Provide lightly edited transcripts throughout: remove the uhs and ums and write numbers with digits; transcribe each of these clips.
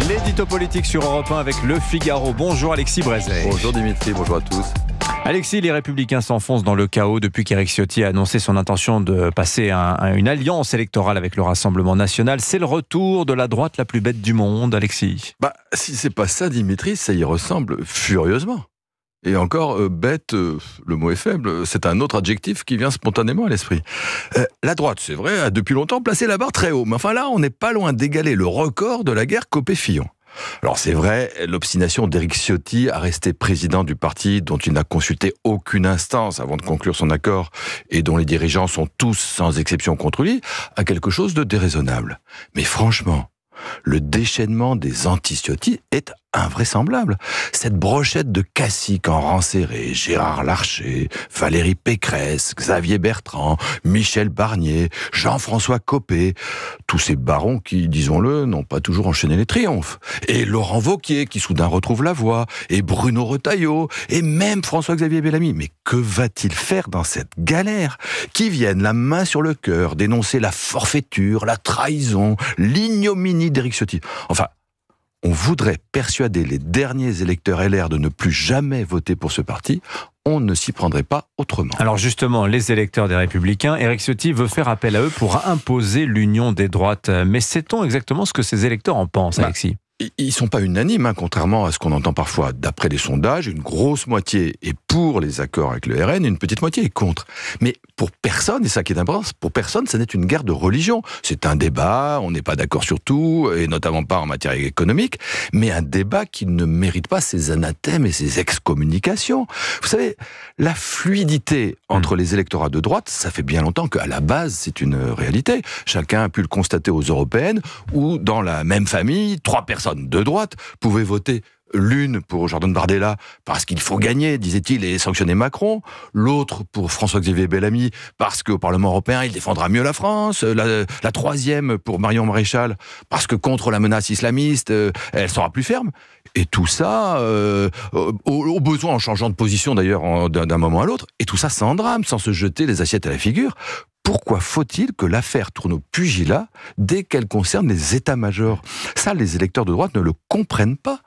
L'édito politique sur Europe 1 avec Le Figaro. Bonjour Alexis Brézet. Bonjour Dimitri, bonjour à tous. Alexis, les Républicains s'enfoncent dans le chaos depuis qu'Éric Ciotti a annoncé son intention de passer une alliance électorale avec le Rassemblement national. C'est le retour de la droite la plus bête du monde, Alexis. Si c'est pas ça Dimitri, ça y ressemble furieusement. Et encore, bête, le mot est faible, c'est un autre adjectif qui vient spontanément à l'esprit. La droite, c'est vrai, a depuis longtemps placé la barre très haut, mais enfin là, on n'est pas loin d'égaler le record de la guerre Copé-Fillon. Alors c'est vrai, l'obstination d'Éric Ciotti à rester président du parti dont il n'a consulté aucune instance avant de conclure son accord et dont les dirigeants sont tous sans exception contre lui, a quelque chose de déraisonnable. Mais franchement, le déchaînement des anti-Ciotti est invraisemblable. Cette brochette de caciques en rang serré, Gérard Larcher, Valérie Pécresse, Xavier Bertrand, Michel Barnier, Jean-François Copé, tous ces barons qui, disons-le, n'ont pas toujours enchaîné les triomphes. Et Laurent Wauquiez, qui soudain retrouve la voie, et Bruno Retailleau, et même François-Xavier Bellamy. Mais que va-t-il faire dans cette galère? Qui viennent la main sur le cœur dénoncer la forfaiture, la trahison, l'ignominie d'Éric Ciotti. Enfin, on voudrait persuader les derniers électeurs LR de ne plus jamais voter pour ce parti. On ne s'y prendrait pas autrement. Alors justement, les électeurs des Républicains, Éric Ciotti veut faire appel à eux pour imposer l'union des droites. Mais sait-on exactement ce que ces électeurs en pensent, Alexis ? Ils ne sont pas unanimes, contrairement à ce qu'on entend parfois. D'après les sondages, une grosse moitié est pour les accords avec le RN et une petite moitié est contre. Mais pour personne, et ça qui est important, pour personne, ça n'est une guerre de religion. C'est un débat, on n'est pas d'accord sur tout, et notamment pas en matière économique, mais un débat qui ne mérite pas ces anathèmes et ces excommunications. Vous savez, la fluidité entre les électorats de droite, ça fait bien longtemps qu'à la base, c'est une réalité. Chacun a pu le constater aux européennes, où dans la même famille, 3 personnes de droite pouvaient voter. L'une pour Jordan Bardella parce qu'il faut gagner, disait-il, et sanctionner Macron. L'autre pour François-Xavier Bellamy parce qu'au Parlement européen, il défendra mieux la France. La troisième pour Marion Maréchal parce que contre la menace islamiste, elle sera plus ferme. Et tout ça, au besoin en changeant de position d'ailleurs d'un moment à l'autre. Et tout ça sans drame, sans se jeter les assiettes à la figure. Pourquoi faut-il que l'affaire tourne au pugilat dès qu'elle concerne les états-majors? Ça, les électeurs de droite ne le comprennent pas.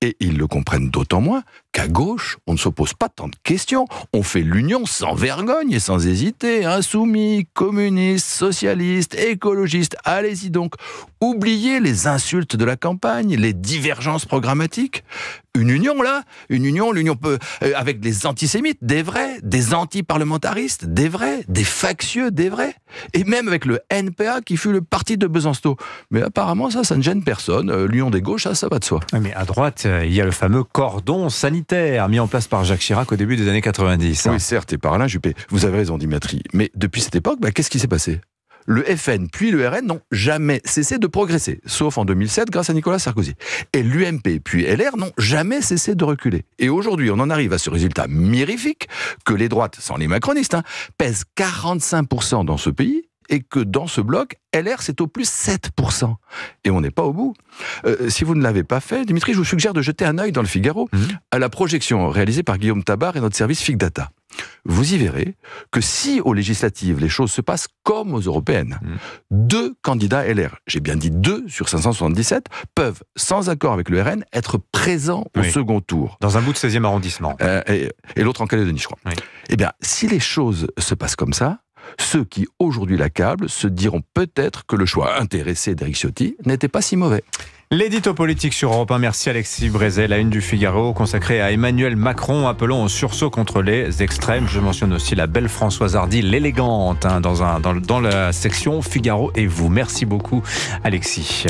Et ils le comprennent d'autant moins qu'à gauche, on ne se pose pas tant de questions. On fait l'union sans vergogne et sans hésiter. Insoumis, communistes, socialistes, écologistes, allez-y donc. Oubliez les insultes de la campagne, les divergences programmatiques. Une union, l'union peut, avec des antisémites, des vrais, des anti-parlementaristes, des vrais, des factieux, des vrais. Et même avec le NPA qui fut le parti de Besançon. Mais apparemment, ça ne gêne personne. L'union des gauches, ça va de soi. Mais à droite, il y a le fameux cordon sanitaire mis en place par Jacques Chirac au début des années 90. Oui, certes, et par Alain Juppé. Vous avez raison, Dimitri. Mais depuis cette époque, qu'est-ce qui s'est passé ? Le FN puis le RN n'ont jamais cessé de progresser, sauf en 2007 grâce à Nicolas Sarkozy. Et l'UMP puis LR n'ont jamais cessé de reculer. Et aujourd'hui, on en arrive à ce résultat mirifique que les droites, sans les macronistes, pèsent 45% dans ce pays, et que dans ce bloc, LR, c'est au plus 7%. Et on n'est pas au bout. Si vous ne l'avez pas fait, Dimitri, je vous suggère de jeter un œil dans le Figaro à la projection réalisée par Guillaume Tabar et notre service Fig Data. Vous y verrez que si aux législatives, les choses se passent comme aux européennes, 2 candidats LR, j'ai bien dit 2 sur 577, peuvent, sans accord avec le RN, être présents au second tour. Dans un bout de 16e arrondissement. Et l'autre en Calédonie, je crois. Oui. Eh bien, si les choses se passent comme ça, ceux qui aujourd'hui l'accablent se diront peut-être que le choix intéressé d'Éric Ciotti n'était pas si mauvais. L'édito politique sur Europe 1. Merci Alexis Brézet. La une du Figaro consacrée à Emmanuel Macron, appelant au sursaut contre les extrêmes. Je mentionne aussi la belle Françoise Hardy, l'élégante, dans la section Figaro et vous. Merci beaucoup Alexis.